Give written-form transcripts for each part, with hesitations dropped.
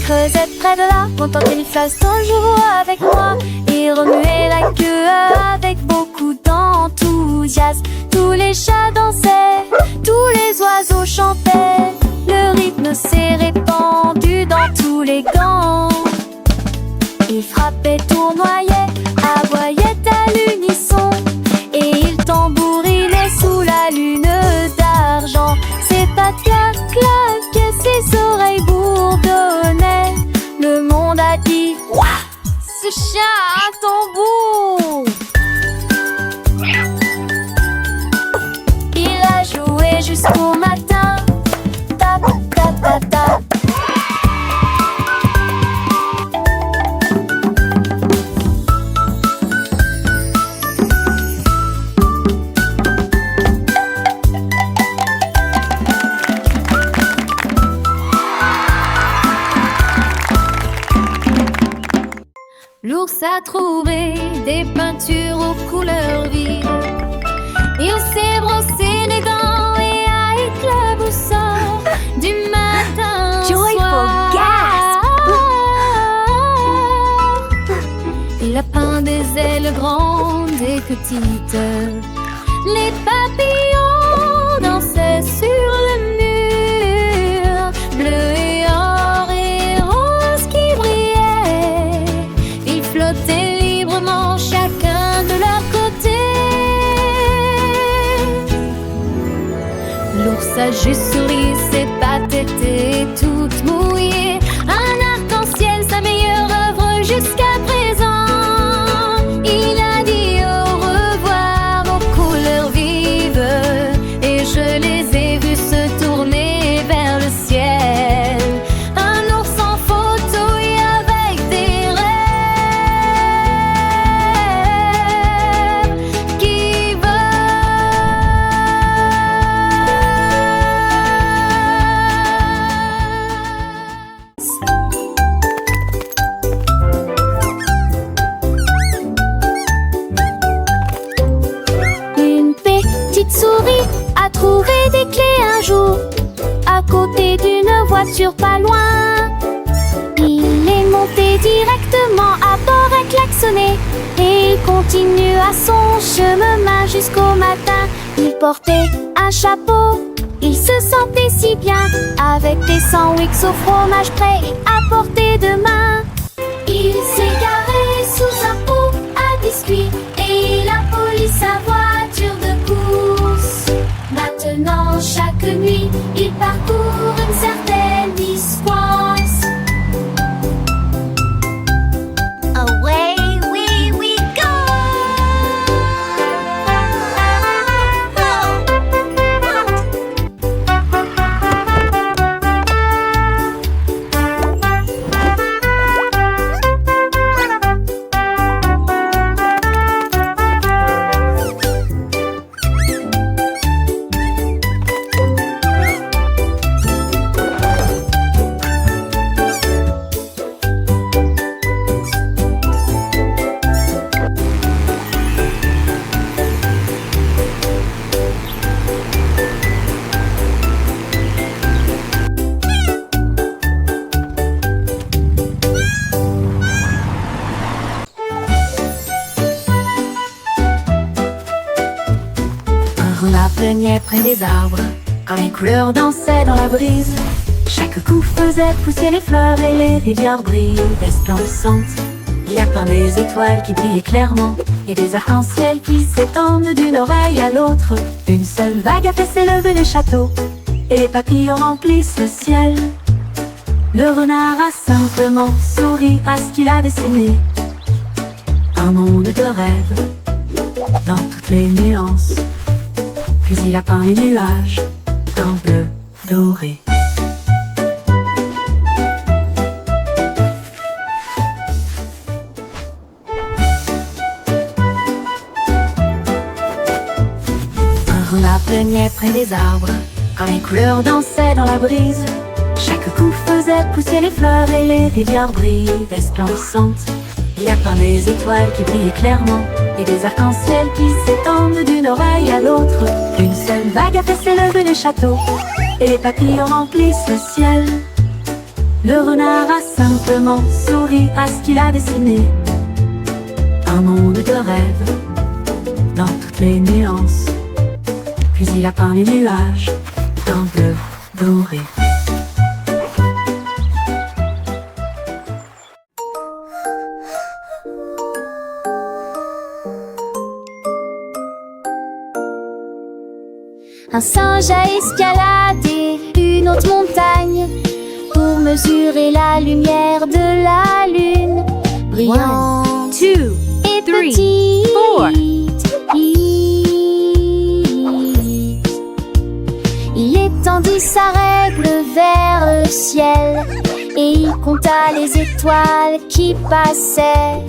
creusait près de là, contentait les fleuves toujours avec moi. Il remuait la queue avec beaucoup d'enthousiasme. Tous les chats dansaient, tous les oiseaux chantaient. Le rythme s'est répandu dans tous les gants. Il frappait, tournoyait, aboyait à l'unisson. Et il tambourinait sous la lune d'argent. Ses pattes claquaient, ses oreilles bourdonnaient. Le monde a dit ouah, ce chien a un tambour. Il a joué jusqu'au matin. Ta ta ta ta. L'ours a trouvé des peintures aux couleurs vives. Il s'est brossé les dents et a éclaboussé du matin au soir. Il a peint des ailes grandes et petites. Les papillons dansaient sur le mur, bleu et or et rose qui brillaient. Ils flottaient librement, chacun de leur côté. L'ours a juste souri, ses pattes étaient toutes mouillées. Un arc-en-ciel, sa meilleure œuvre jusqu'à présent. Il a dit au revoir aux couleurs vives, et je les ai vus se tourner vers le ciel. Un ours en photo et avec des rêves qui volent. Une petite souris a trouvé des clés un jour à côté d'une voiture pas loin. Il est monté directement à bord et klaxonné, et il continue à son chemin jusqu'au matin. Il portait un chapeau, il se sentait si bien, avec des sandwichs au fromage prêts à portée de main. Il s'est garé sous un pot à biscuits et il a poli sa voiture de course. Maintenant, chaque nuit, il parcourt une certaine distance. Away we go! Un renard plaignait près des arbres, quand les couleurs dansaient dans la brise. Chaque coup faisait pousser les fleurs et les rivières brillent resplendissantes. Il y a plein des étoiles qui brillent clairement et des arcs-en-ciel qui s'étendent d'une oreille à l'autre. Une seule vague a fait s'élever les châteaux et les papillons remplissent le ciel. Le renard a simplement souri à ce qu'il a dessiné. Un monde de rêve dans toutes les nuances. Puis il a peint les nuages d'un bleu doré. Un renard plaignait près des arbres, quand les couleurs dansaient dans la brise. Chaque coup faisait pousser les fleurs et les rivières brillent resplendissantes. Il y a plein des étoiles qui brillent clairement et des arcs-en-ciel qui s'étendent d'une oreille à l'autre. Une seule vague a fait s'élever les châteaux et les papillons remplissent le ciel. Le renard a simplement souri à ce qu'il a dessiné. Un monde de rêve, dans toutes les nuances. Puis il a peint les nuages, d'un bleu doré. Un singe a escaladé une haute montagne pour mesurer la lumière de la lune brillante. 1, 2, Et 3, petite, 4. il étendit sa règle vers le ciel et il compta les étoiles qui passaient.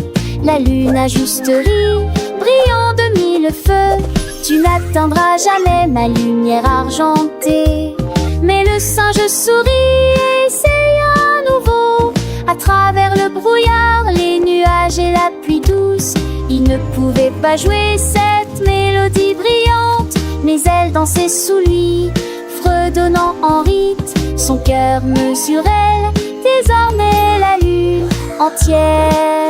La lune a juste ri, brillant de mille feux. Tu n'atteindras jamais ma lumière argentée. Mais le singe sourit et essaya à nouveau. À travers le brouillard, les nuages et la pluie douce, il ne pouvait pas jouer cette mélodie brillante. Mais elle dansait sous lui, fredonnant en rythme. Son cœur mesurait désormais la lune entière.